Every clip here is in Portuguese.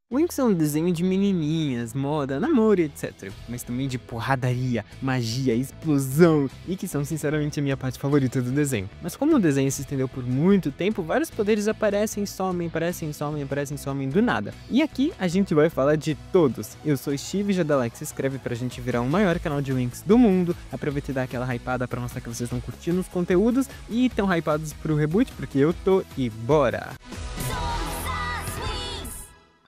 Winx é um desenho de menininhas, moda, namoro e etc. Mas também de porradaria, magia, explosão e que são sinceramente a minha parte favorita do desenho. Mas como o desenho se estendeu por muito tempo, vários poderes aparecem e somem, aparecem e somem, aparecem e somem do nada. E aqui a gente vai falar de todos. Eu sou Steve Jadalek, se inscreve pra gente virar o maior canal de Winx do mundo. Aproveita e dá aquela hypada pra mostrar que vocês estão curtindo os conteúdos e tão hypados pro reboot, porque eu tô e bora!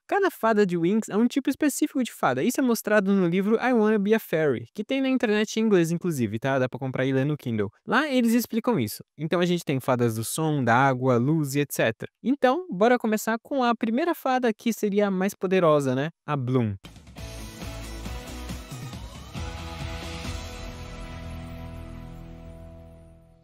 Cada fada de Winx é um tipo específico de fada. Isso é mostrado no livro I Wanna Be a Fairy, que tem na internet em inglês inclusive, tá? Dá pra comprar e ler no Kindle. Lá eles explicam isso. Então a gente tem fadas do som, da água, luz e etc. Então, bora começar com a primeira fada que seria a mais poderosa, né? A Bloom.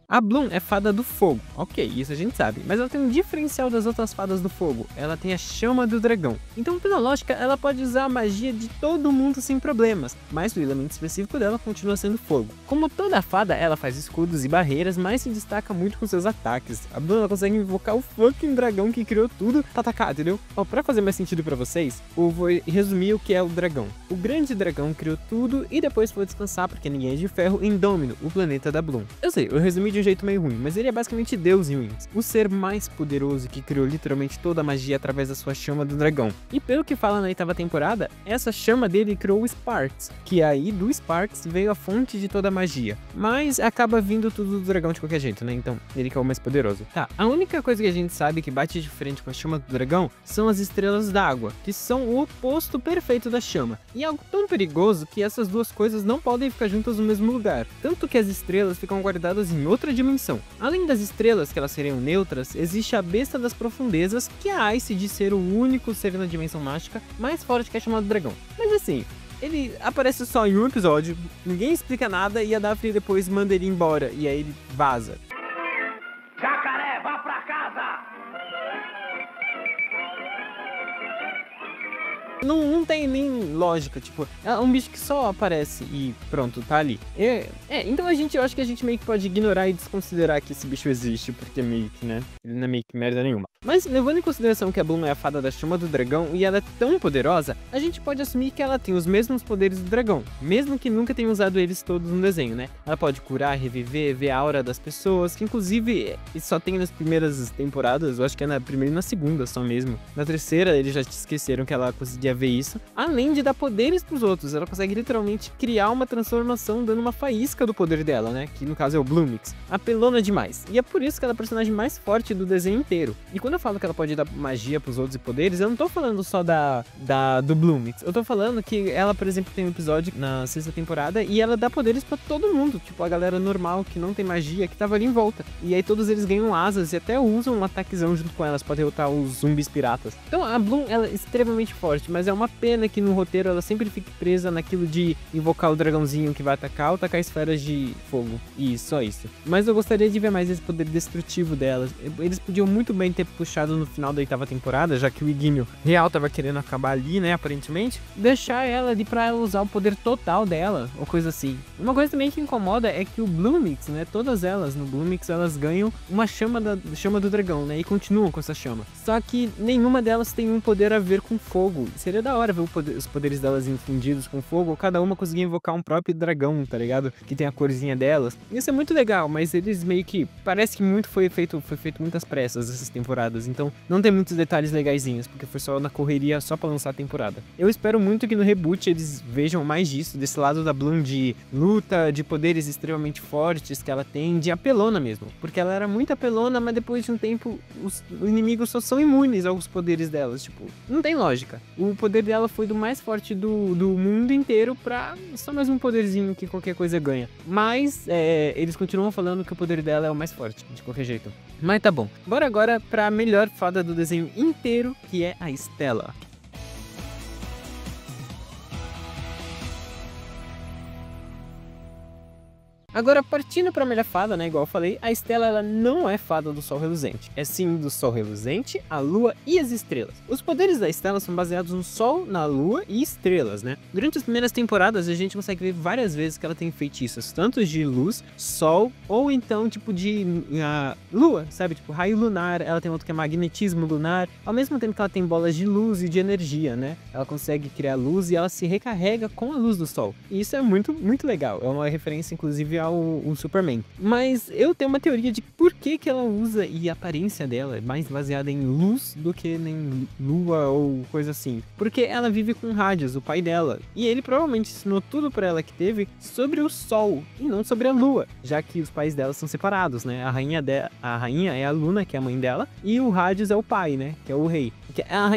A Bloom é fada do fogo, ok, isso a gente sabe, mas ela tem um diferencial das outras fadas do fogo, ela tem a chama do dragão. Então, pela lógica, ela pode usar a magia de todo mundo sem problemas, mas o elemento específico dela continua sendo fogo. Como toda fada, ela faz escudos e barreiras, mas se destaca muito com seus ataques. A Bloom ela consegue invocar o fucking dragão que criou tudo pra atacar, entendeu? Pra fazer mais sentido pra vocês, eu vou resumir o que é o dragão. O grande dragão criou tudo e depois foi descansar, porque ninguém é de ferro, em Domino, o planeta da Bloom. Eu sei, eu resumi de um jeito meio ruim, mas ele é basicamente Deus em Winx, o ser mais poderoso que criou literalmente toda a magia através da sua chama do dragão. E pelo que fala na 8ª temporada, essa chama dele criou o Sparks, que aí do Sparks veio a fonte de toda a magia. Mas acaba vindo tudo do dragão de qualquer jeito, né? Então, ele que é o mais poderoso. Tá, a única coisa que a gente sabe que bate de frente com a chama do dragão são as estrelas d'água, que são o oposto perfeito da chama. E é algo tão perigoso que essas duas coisas não podem ficar juntas no mesmo lugar. Tanto que as estrelas ficam guardadas em outra dimensão. Além das estrelas, que elas seriam neutras, existe a besta das profundezas, que é a Ice de ser o único ser na dimensão mágica mais forte que é chamado dragão. Mas assim, ele aparece só em um episódio, ninguém explica nada e a Daphne depois manda ele embora e aí ele vaza. Jacaré, vá pra casa! Não tem nem lógica, tipo, é um bicho que só aparece e pronto, tá ali. Então eu acho que a gente meio que pode ignorar e desconsiderar que esse bicho existe, porque meio que, né, ele não é meio que merda nenhuma. Mas levando em consideração que a Bloom é a fada da chama do dragão e ela é tão poderosa, a gente pode assumir que ela tem os mesmos poderes do dragão, mesmo que nunca tenha usado eles todos no desenho, né? Ela pode curar, reviver, ver a aura das pessoas, que inclusive só tem nas primeiras temporadas, eu acho que é na primeira e na segunda só mesmo. Na terceira eles já esqueceram que ela conseguia ver isso, além de dar poderes pros outros, ela consegue literalmente criar uma transformação dando uma faísca do poder dela, né? Que no caso é o Bloomix. Apelona demais. E é por isso que ela é a personagem mais forte do desenho inteiro. E quando eu falo que ela pode dar magia pros outros e poderes, eu não tô falando só do Bloomix. Eu tô falando que ela, por exemplo, tem um episódio na 6ª temporada e ela dá poderes pra todo mundo. Tipo, a galera normal que não tem magia, que tava ali em volta. E aí todos eles ganham asas e até usam um ataquezão junto com elas pra derrotar os zumbis piratas. Então a Bloom, ela é extremamente forte, mas é uma pena que no roteiro ela sempre fique presa naquilo de invocar o dragãozinho que vai atacar ou tacar esferas de fogo. E só isso. Mas eu gostaria de ver mais esse poder destrutivo delas. Eles podiam muito bem ter puxado no final da 8ª temporada, já que o Igíneo real tava querendo acabar ali, né, aparentemente. Deixar ela ali pra ela usar o poder total dela, ou coisa assim. Uma coisa também que incomoda é que o Bloomix, né, todas elas no Bloomix, elas ganham uma chama do dragão, né, e continuam com essa chama. Só que nenhuma delas tem um poder a ver com fogo. Seria da hora ver os poderes delas infundidos com fogo, ou cada uma conseguir invocar um próprio dragão, tá ligado? Que tem a corzinha delas. Isso é muito legal, mas eles meio que... Parece que muito foi feito muitas pressas essas temporadas, então não tem muitos detalhes legaisinhos, porque foi só na correria, só pra lançar a temporada. Eu espero muito que no reboot eles vejam mais disso, desse lado da Bloom de luta, de poderes extremamente fortes que ela tem, de apelona mesmo. Porque ela era muito apelona, mas depois de um tempo os inimigos só são imunes aos poderes delas, tipo, não tem lógica. O poder dela foi do mais forte do mundo inteiro pra só mais um poderzinho que qualquer coisa ganha. Mas eles continuam falando que o poder dela é o mais forte, de qualquer jeito. Mas tá bom. Bora agora pra melhor fada do desenho inteiro, que é a Stella. Agora, partindo pra melhor fada, né, igual eu falei, a Estela ela não é fada do Sol reluzente. É sim do Sol reluzente, a Lua e as estrelas. Os poderes da Estela são baseados no Sol, na Lua e estrelas, né? Durante as primeiras temporadas, a gente consegue ver várias vezes que ela tem feitiços, tanto de luz, Sol, ou então tipo de Lua, sabe? Tipo, raio lunar, ela tem outro que é magnetismo lunar, ao mesmo tempo que ela tem bolas de luz e de energia, né? Ela consegue criar luz e ela se recarrega com a luz do Sol. E isso é muito, muito legal. É uma referência, inclusive, ao Superman. Mas eu tenho uma teoria de por que ela usa e a aparência dela é mais baseada em luz do que em lua ou coisa assim. Porque ela vive com Hades, o pai dela. E ele provavelmente ensinou tudo pra ela que teve sobre o Sol e não sobre a Lua, já que os pais dela são separados, né? A rainha é a Luna, que é a mãe dela, e o Hades é o pai, né? Que é o rei.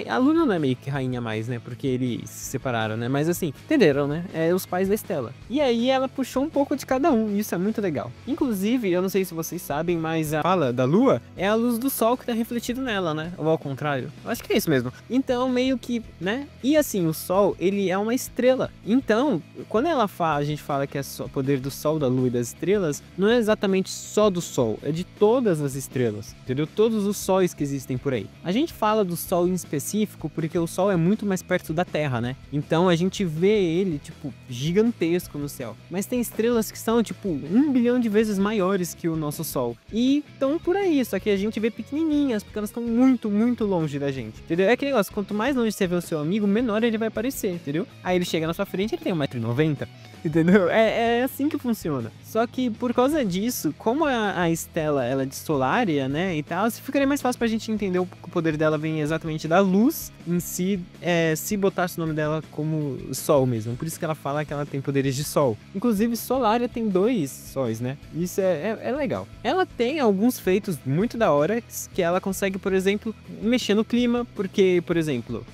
A Luna não é meio que rainha mais, né? Porque eles se separaram, né? Mas assim, entenderam, né? É os pais da Estela. E aí ela puxou um pouco de cada um, e isso é muito legal. Inclusive, eu não sei se vocês sabem, mas a fala da Lua é a luz do Sol que tá refletido nela, né? Ou ao contrário. Eu acho que é isso mesmo. Então, meio que, né? E assim, o Sol, ele é uma estrela. Então, quando a gente fala que é só poder do Sol, da Lua e das estrelas, não é exatamente só do Sol, é de todas as estrelas, entendeu? Todos os sóis que existem por aí. A gente fala do Sol em específico porque o Sol é muito mais perto da Terra, né? Então a gente vê ele, tipo, gigantesco no céu. Mas tem estrelas que são, tipo, 1 bilhão de vezes maiores que o nosso Sol. E estão por aí, só que a gente vê pequenininhas, porque elas estão muito, muito longe da gente, entendeu? É aquele negócio, quanto mais longe você vê o seu amigo, menor ele vai parecer, entendeu? Aí ele chega na sua frente, ele tem 1,90 m, entendeu? É assim que funciona. Só que por causa disso, como a Estela ela é de Solária, né, e tal, ficaria mais fácil pra gente entender que o poder dela vem exatamente da luz em si, se botasse o nome dela como Sol mesmo. Por isso que ela fala que ela tem poderes de Sol. Inclusive, Solária tem 2 sóis, né? Isso é legal. Ela tem alguns feitos muito da hora, que ela consegue, por exemplo, mexer no clima, porque, por exemplo,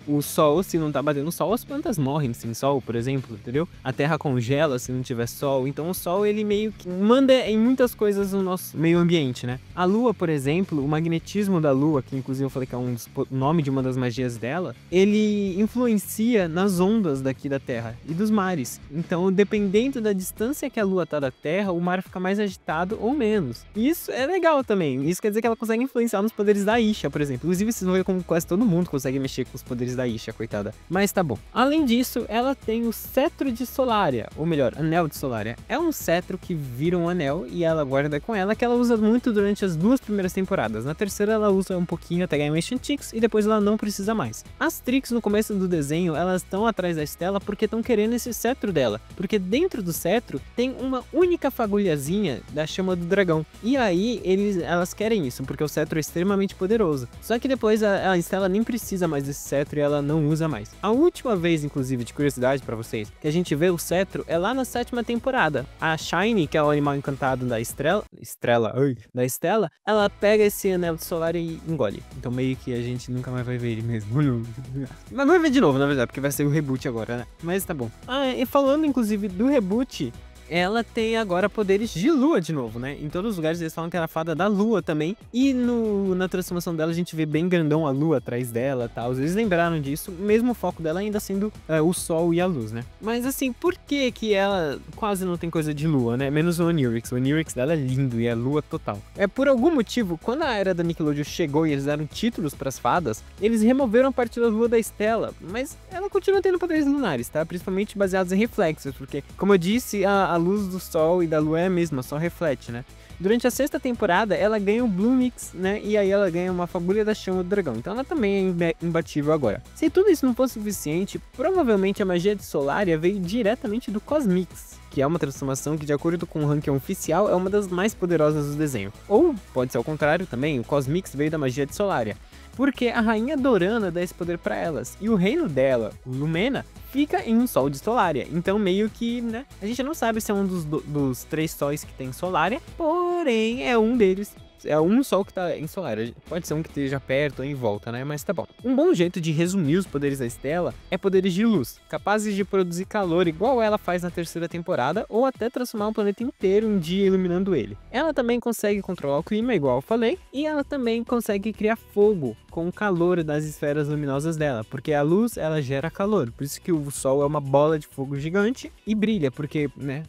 o Sol, se não tá batendo Sol, as plantas morrem sem Sol, por exemplo, entendeu? A Terra congela se não tiver Sol. Então o Sol, ele meio que manda em muitas coisas no nosso meio ambiente, né? A Lua, por exemplo, o magnetismo da Lua, que inclusive eu falei que é o nome de uma das magias dela, ele influencia nas ondas daqui da Terra e dos mares. Então, dependendo da distância que a Lua tá da Terra, o mar fica mais agitado ou menos. Isso é legal também. Isso quer dizer que ela consegue influenciar nos poderes da Isha, por exemplo. Inclusive, vocês vão ver como quase todo mundo consegue mexer com os poderes da Isha, coitada. Mas tá bom. Além disso, ela tem o cetro de Solária, ou melhor, anel de Solária. É um cetro que vira um anel e ela guarda com ela, que ela usa muito durante as 2 primeiras temporadas. Na terceira ela usa um pouquinho até ganhar Ancient Trix e depois ela não precisa mais. As Trix no começo do desenho, elas estão atrás da Estela porque estão querendo esse cetro dela. Porque dentro do cetro tem uma única fagulhazinha da chama do dragão. E aí elas querem isso, porque o cetro é extremamente poderoso. Só que depois a Estela nem precisa mais desse cetro e ela não usa mais. A última vez, inclusive, de curiosidade pra vocês, que a gente vê o cetro é lá na 7ª temporada. A Shiny, que é o animal encantado da Estela, ela pega esse anel de solar e engole. Então meio que a gente nunca mais vai ver ele mesmo. Mas vai ver de novo, na verdade, porque vai ser o reboot agora, né? Mas tá bom. E falando, inclusive, do reboot, ela tem agora poderes de lua de novo, né? Em todos os lugares eles falam que era a fada da lua também. E na transformação dela a gente vê bem grandão a lua atrás dela e tal. Eles lembraram disso, mesmo o foco dela ainda sendo o sol e a luz, né? Mas assim, por que ela quase não tem coisa de lua, né? Menos o Onirix. O Onirix dela é lindo e é lua total. Por algum motivo, quando a era da Nickelodeon chegou e eles deram títulos pras fadas, eles removeram a parte da lua da Estela. Mas ela continua tendo poderes lunares, tá? Principalmente baseados em reflexos, porque, como eu disse, a luz do sol e da lua é a mesma, só reflete, né? Durante a 6ª temporada, ela ganha o Blue Mix, né? E aí ela ganha uma fagulha da chama do dragão. Então ela também é imbatível agora. Se tudo isso não fosse suficiente, provavelmente a magia de Solária veio diretamente do Cosmix, que é uma transformação que, de acordo com o ranking oficial, é uma das mais poderosas do desenho. Ou, pode ser ao contrário também, o Cosmix veio da magia de Solária, porque a rainha Dorana dá esse poder pra elas, e o reino dela, o Lumena, fica em um sol de Solária. Então meio que, né, a gente não sabe se é um dos 3 sóis que tem Solária, porém é um deles. É um sol que tá em Solária. Pode ser um que esteja perto ou em volta, né? Mas tá bom. Um bom jeito de resumir os poderes da Estela é poderes de luz, capazes de produzir calor igual ela faz na 3ª temporada, ou até transformar o planeta inteiro em dia iluminando ele. Ela também consegue controlar o clima, igual eu falei, e ela também consegue criar fogo com o calor das esferas luminosas dela, porque a luz, ela gera calor, por isso que o Sol é uma bola de fogo gigante e brilha, porque, né,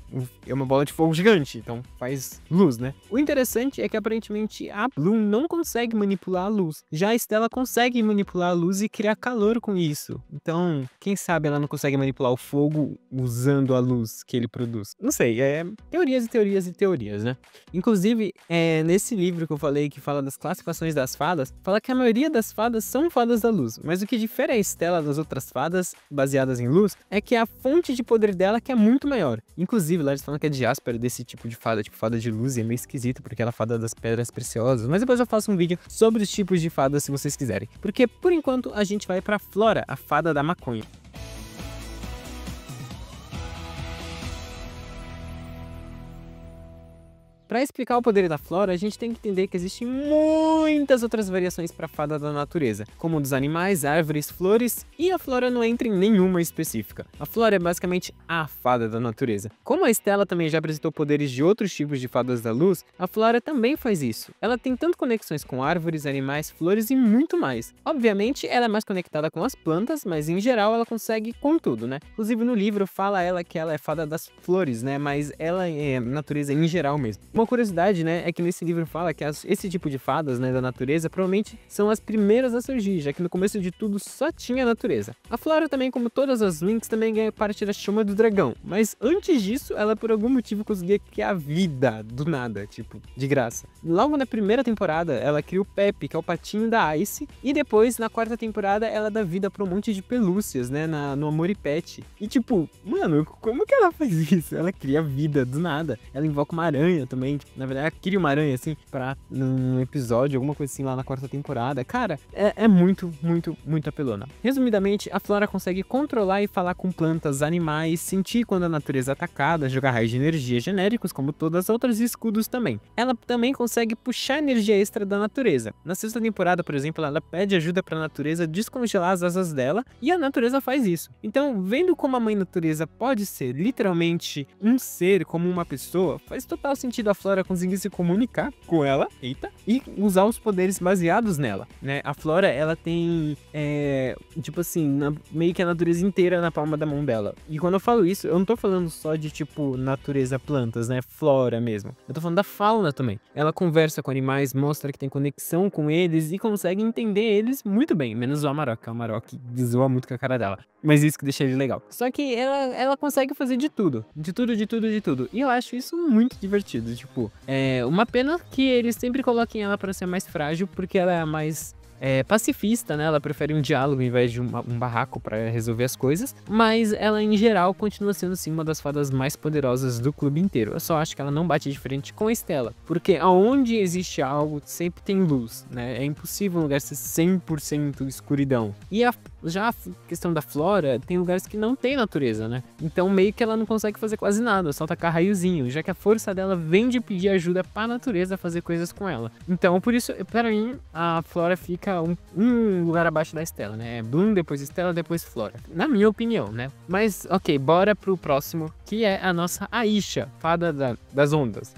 é uma bola de fogo gigante, então faz luz, né? O interessante é que aparentemente a Bloom não consegue manipular a luz, já a Stella consegue manipular a luz e criar calor com isso, então quem sabe ela não consegue manipular o fogo usando a luz que ele produz. Não sei, teorias e teorias e teorias, né? Inclusive, nesse livro que eu falei que fala das classificações das fadas, fala que a maioria das fadas são fadas da luz, mas o que difere a Stella das outras fadas baseadas em luz é que a fonte de poder dela que é muito maior. Inclusive, lá eles falam que a Jaspera desse tipo de fada, tipo fada de luz, e é meio esquisito porque ela é fada das pedras preciosas, mas depois eu faço um vídeo sobre os tipos de fadas se vocês quiserem. Porque, por enquanto, a gente vai pra Flora, a fada da maconha. Para explicar o poder da Flora, a gente tem que entender que existem muitas outras variações para a fada da natureza, como dos animais, árvores, flores, e a Flora não entra em nenhuma específica. A Flora é basicamente a fada da natureza. Como a Stella também já apresentou poderes de outros tipos de fadas da luz, a Flora também faz isso. Ela tem tanto conexões com árvores, animais, flores e muito mais. Obviamente, ela é mais conectada com as plantas, mas em geral ela consegue com tudo, né? Inclusive no livro fala ela que ela é fada das flores, né? Mas ela é natureza em geral mesmo. Uma curiosidade, né, é que nesse livro fala que esse tipo de fadas, né, da natureza, provavelmente são as primeiras a surgir, já que no começo de tudo só tinha a natureza. A Flora também, como todas as Winx, também ganha parte da chama do dragão, mas antes disso, ela por algum motivo conseguia criar vida do nada, tipo, de graça. Logo na primeira temporada, ela cria o Pepe, que é o patinho da Ice, e depois, na quarta temporada, ela dá vida pra um monte de pelúcias, né, no Amoripet. E tipo, mano, como que ela faz isso? Ela cria vida do nada. Ela invoca uma aranha também, tipo, na verdade, ela cria uma aranha, assim, num episódio, alguma coisa assim, lá na quarta temporada. Cara, é muito, muito, muito apelona. Resumidamente, a Flora consegue controlar e falar com plantas, animais, sentir quando a natureza é atacada, jogar raios de energia genéricos, como todas as outras, e escudos também. Ela também consegue puxar energia extra da natureza. Na sexta temporada, por exemplo, ela pede ajuda pra natureza descongelar as asas dela, e a natureza faz isso. Então, vendo como a mãe natureza pode ser literalmente um ser, como uma pessoa, faz total sentido a Flora conseguir se comunicar com ela, e usar os poderes baseados nela, né? A Flora, ela tem, tipo assim, meio que a natureza inteira na palma da mão dela. E quando eu falo isso, eu não tô falando só de, tipo, natureza, plantas, né? Flora mesmo. Eu tô falando da fauna também. Ela conversa com animais, mostra que tem conexão com eles e consegue entender eles muito bem, menos o Amarok. O Amarok zoa muito com a cara dela. Mas isso que deixa ele legal. Só que ela consegue fazer de tudo. De tudo, de tudo, de tudo. E eu acho isso muito divertido. Tipo, uma pena que eles sempre coloquem ela pra ser mais frágil, porque ela é a mais pacifista, né? Ela prefere um diálogo ao invés de um barraco pra resolver as coisas. Mas ela, em geral, continua sendo, sim, uma das fadas mais poderosas do clube inteiro. Eu só acho que ela não bate de frente com a Stella. Porque aonde existe algo, sempre tem luz, né? É impossível um lugar ser 100% escuridão. E já a questão da Flora, tem lugares que não tem natureza, né? Então meio que ela não consegue fazer quase nada, só tacar raiozinho, já que a força dela vem de pedir ajuda pra natureza fazer coisas com ela. Então, por isso, pra mim, a Flora fica um lugar abaixo da Stella, né? Bloom, depois Stella, depois Flora. Na minha opinião, né? Mas, ok, bora pro próximo, que é a nossa Aisha, fada das ondas.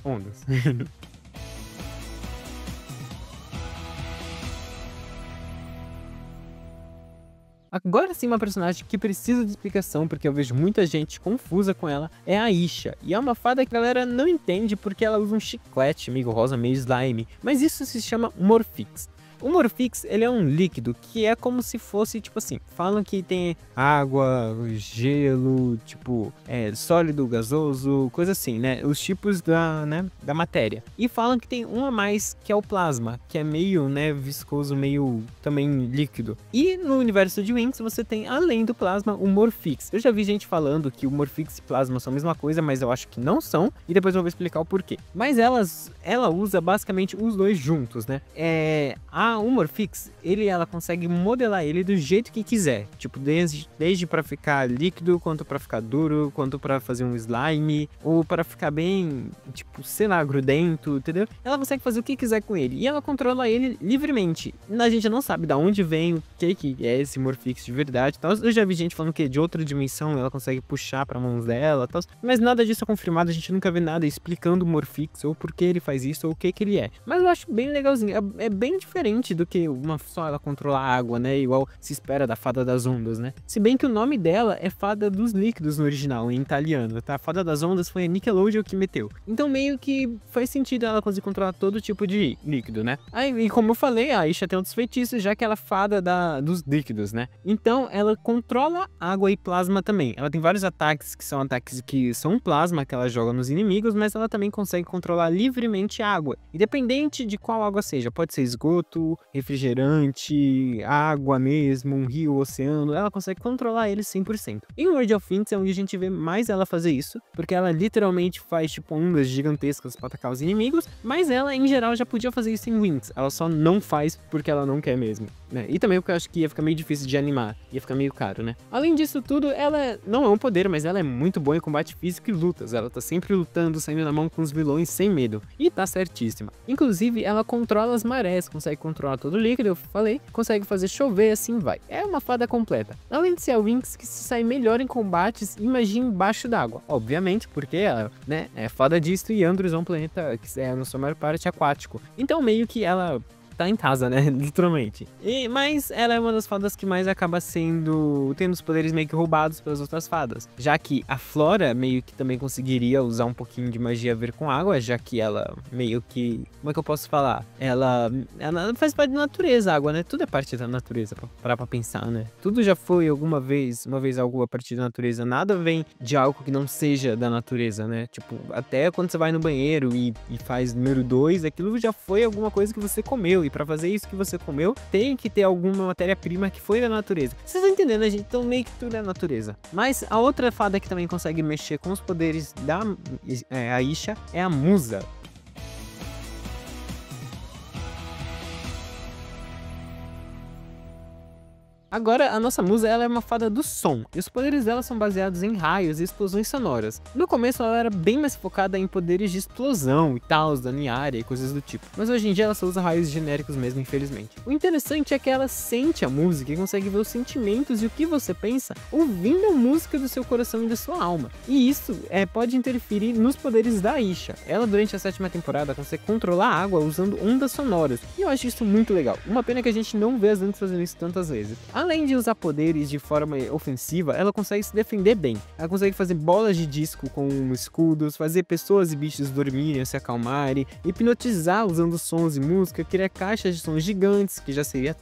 Agora sim, uma personagem que precisa de explicação, porque eu vejo muita gente confusa com ela, é a Aisha. E é uma fada que a galera não entende porque ela usa um chiclete meio rosa, meio slime. Mas isso se chama Morphix. O Morphix, ele é um líquido que é como se fosse, tipo assim, falam que tem água, gelo, tipo, sólido, gasoso, coisa assim, né? Os tipos da matéria. E falam que tem um a mais, que é o plasma, que é meio, né, viscoso, meio também líquido. E no universo de Winx, você tem, além do plasma, o Morphix. Eu já vi gente falando que o Morphix e plasma são a mesma coisa, mas eu acho que não são, e depois eu vou explicar o porquê. Mas ela usa basicamente os dois juntos, né? O Morphix, ela consegue modelar ele do jeito que quiser, tipo, desde para ficar líquido, quanto para ficar duro, quanto para fazer um slime, ou para ficar bem, tipo, sei lá, grudento, entendeu? Ela consegue fazer o que quiser com ele, e ela controla ele livremente. A gente não sabe de onde vem, o que é esse Morphix de verdade, tal. Eu já vi gente falando que de outra dimensão ela consegue puxar para mãos dela, tal. Mas nada disso é confirmado, a gente nunca vê nada explicando o Morphix, ou por que ele faz isso, ou o que ele é. Mas eu acho bem legalzinho, é bem diferente diferente do que uma só ela controlar a água, né? Igual se espera da Fada das Ondas, né? Se bem que o nome dela é Fada dos Líquidos no original, em italiano, tá? A Fada das Ondas foi a Nickelodeon que meteu. Então meio que faz sentido ela conseguir controlar todo tipo de líquido, né? Aí, e como eu falei, a Aisha tem outros feitiços, já que ela é fada dos líquidos, né? Então ela controla água e plasma também. Ela tem vários ataques que são plasma que ela joga nos inimigos, mas ela também consegue controlar livremente a água, independente de qual água seja. Pode ser esgoto, refrigerante, água mesmo, um rio, oceano. Ela consegue controlar ele 100%. Em World of Winds é onde a gente vê mais ela fazer isso, porque ela literalmente faz tipo ondas gigantescas para atacar os inimigos, mas ela em geral já podia fazer isso em Winds. Ela só não faz porque ela não quer mesmo, né? E também porque eu acho que ia ficar meio difícil de animar, ia ficar meio caro, né? Além disso tudo, ela não é um poder, mas ela é muito boa em combate físico e lutas. Ela tá sempre lutando, saindo na mão com os vilões sem medo. E tá certíssima. Inclusive, ela controla as marés, consegue controlar todo o líquido, eu falei, consegue fazer chover, assim vai. É uma fada completa. Além de ser a Winx que se sai melhor em combates e magia embaixo d'água. Obviamente, porque ela, né, é fada disto e Andros é um planeta que é, na sua maior parte, aquático. Então, meio que ela tá em casa, né? Literalmente. Mas ela é uma das fadas que mais acaba tendo os poderes meio que roubados pelas outras fadas. Já que a Flora meio que também conseguiria usar um pouquinho de magia a ver com água, já que ela meio que... Como é que eu posso falar? Ela faz parte da natureza, a água, né? Tudo é parte da natureza, pra parar pra pensar, né? Tudo já foi uma vez algo a partir da natureza. Nada vem de algo que não seja da natureza, né? Tipo, até quando você vai no banheiro e faz número 2, aquilo já foi alguma coisa que você comeu. E pra fazer isso que você comeu, tem que ter alguma matéria-prima que foi da natureza. Vocês estão entendendo, né, gente? Então meio que tudo é natureza. Mas a outra fada que também consegue mexer com os poderes da Aisha é a Musa. Agora, a nossa musa, ela é uma fada do som, e os poderes dela são baseados em raios e explosões sonoras. No começo, ela era bem mais focada em poderes de explosão e tal, dano em área e coisas do tipo. Mas hoje em dia, ela só usa raios genéricos mesmo, infelizmente. O interessante é que ela sente a música e consegue ver os sentimentos e o que você pensa ouvindo a música do seu coração e da sua alma. E isso pode interferir nos poderes da Aisha. Ela, durante a 7ª temporada, consegue controlar a água usando ondas sonoras. E eu acho isso muito legal. Uma pena que a gente não vê as Lynx fazendo isso tantas vezes. Além de usar poderes de forma ofensiva, ela consegue se defender bem. Ela consegue fazer bolas de disco com escudos, fazer pessoas e bichos dormirem, se acalmarem, hipnotizar usando sons e música, criar caixas de sons gigantes, que já seria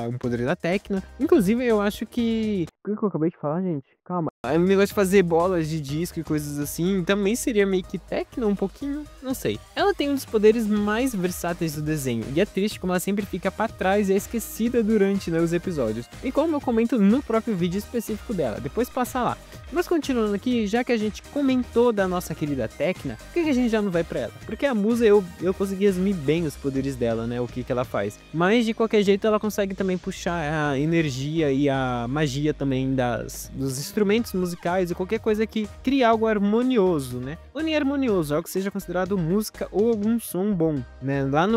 um poder da Tecna. Inclusive, eu acho que... O que eu acabei de falar, gente? Calma. O negócio de fazer bolas de disco e coisas assim também seria meio que Tecna, um pouquinho, não sei. Ela tem um dos poderes mais versáteis do desenho, e é triste como ela sempre fica pra trás e é esquecida durante os episódios. E como eu comento no próprio vídeo específico dela, depois passa lá. Mas continuando aqui, já que a gente comentou da nossa querida Tecna, por que a gente já não vai pra ela? Porque a Musa, eu consegui resumir bem os poderes dela, né, o que ela faz. Mas de qualquer jeito ela consegue também puxar a energia e a magia também dos instrumentos musicais e qualquer coisa que crie algo harmonioso, né? Ou nem harmonioso, algo que seja considerado música ou algum som bom, né? Lá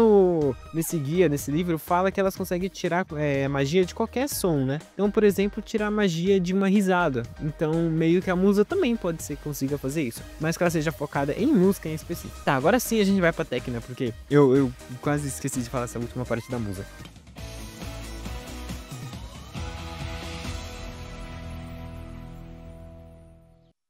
nesse livro, fala que elas conseguem tirar magia de qualquer som, né? Então, por exemplo, tirar a magia de uma risada. Então, meio que a musa também pode ser que consiga fazer isso, mas que ela seja focada em música em específico. Tá, agora sim a gente vai pra Tecna, porque eu quase esqueci de falar essa última parte da musa.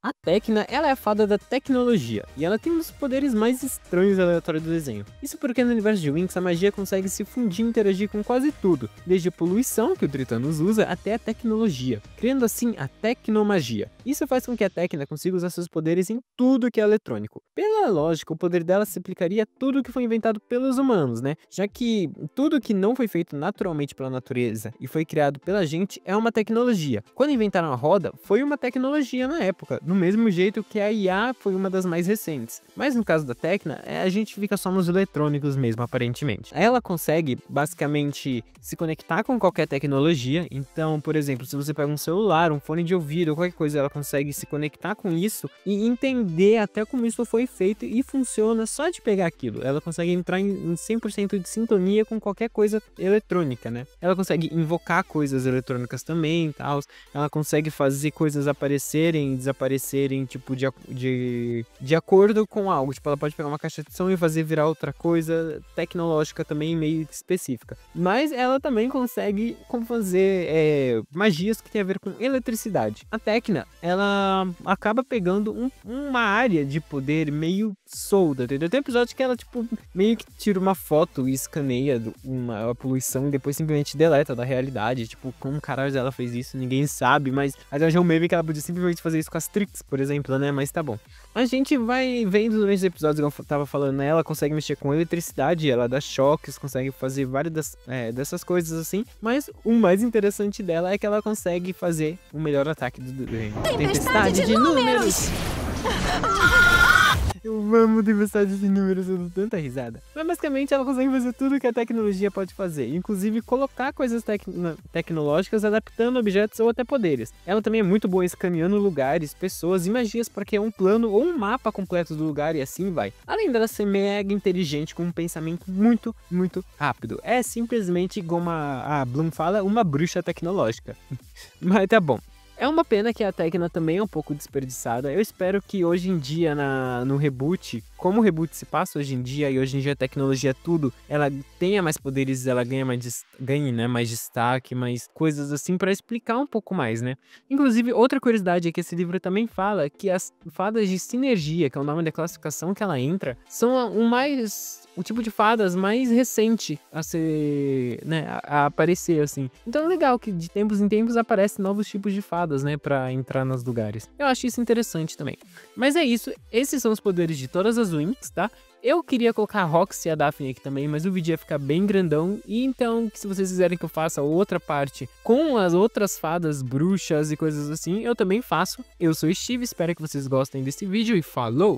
A Tecna, ela é a fada da tecnologia, e ela tem um dos poderes mais estranhos e aleatórios do desenho. Isso porque no universo de Winx, a magia consegue se fundir e interagir com quase tudo, desde a poluição, que o Tritanos usa, até a tecnologia, criando assim a tecnomagia. Isso faz com que a Tecna consiga usar seus poderes em tudo que é eletrônico. Pela lógica, o poder dela se aplicaria a tudo que foi inventado pelos humanos, né? Já que tudo que não foi feito naturalmente pela natureza e foi criado pela gente é uma tecnologia. Quando inventaram a roda, foi uma tecnologia na época, do mesmo jeito que a IA foi uma das mais recentes. Mas no caso da Tecna, a gente fica só nos eletrônicos mesmo, aparentemente. Ela consegue, basicamente, se conectar com qualquer tecnologia. Então, por exemplo, se você pega um celular, um fone de ouvido, qualquer coisa, ela consegue se conectar com isso e entender até como isso foi feito e funciona só de pegar aquilo. Ela consegue entrar em 100% de sintonia com qualquer coisa eletrônica, né? Ela consegue invocar coisas eletrônicas também e tal. Ela consegue fazer coisas aparecerem e desaparecerem serem, tipo, de acordo com algo. Tipo, ela pode pegar uma caixa de som e fazer virar outra coisa tecnológica também, meio específica. Mas ela também consegue fazer magias que tem a ver com eletricidade. A Tecna, ela acaba pegando uma área de poder meio solda, entendeu? Tem episódio que ela, tipo, meio que tira uma foto e escaneia uma poluição e depois simplesmente deleta da realidade. Tipo, como caralho ela fez isso? Ninguém sabe, mas eu já um meme que ela podia simplesmente fazer isso com as Trix, por exemplo, né? Mas tá bom. A gente vai vendo durante os episódios, como eu tava falando, né? Ela consegue mexer com eletricidade, ela dá choques, consegue fazer várias dessas coisas assim. Mas o mais interessante dela é que ela consegue fazer o melhor ataque do reino. Tempestade de números! Eu amo tempestade de números, eu dou tanta risada. Mas basicamente ela consegue fazer tudo que a tecnologia pode fazer, inclusive colocar coisas tecnológicas adaptando objetos ou até poderes. Ela também é muito boa escaneando lugares, pessoas e magias para criar um plano ou um mapa completo do lugar e assim vai. Além dela ser mega inteligente com um pensamento muito, muito rápido. É simplesmente, como a Bloom fala, uma bruxa tecnológica. Mas tá bom. É uma pena que a Tecna também é um pouco desperdiçada. Eu espero que hoje em dia, no reboot, como o reboot se passa hoje em dia, e hoje em dia a tecnologia é tudo, ela tenha mais poderes, ela ganhe mais destaque, mais coisas assim, pra explicar um pouco mais, né? Inclusive, outra curiosidade é que esse livro também fala que as fadas de sinergia, que é o nome da classificação que ela entra, são o tipo de fadas mais recente a ser, né, a aparecer, assim. Então é legal que de tempos em tempos aparecem novos tipos de fadas, né, pra entrar nos lugares. Eu acho isso interessante também. Mas é isso, esses são os poderes de todas as Winx, tá? Eu queria colocar a Roxy e a Daphne aqui também, mas o vídeo ia ficar bem grandão. E então, se vocês quiserem que eu faça outra parte com as outras fadas, bruxas e coisas assim, eu também faço. Eu sou o Steve, espero que vocês gostem desse vídeo e falou!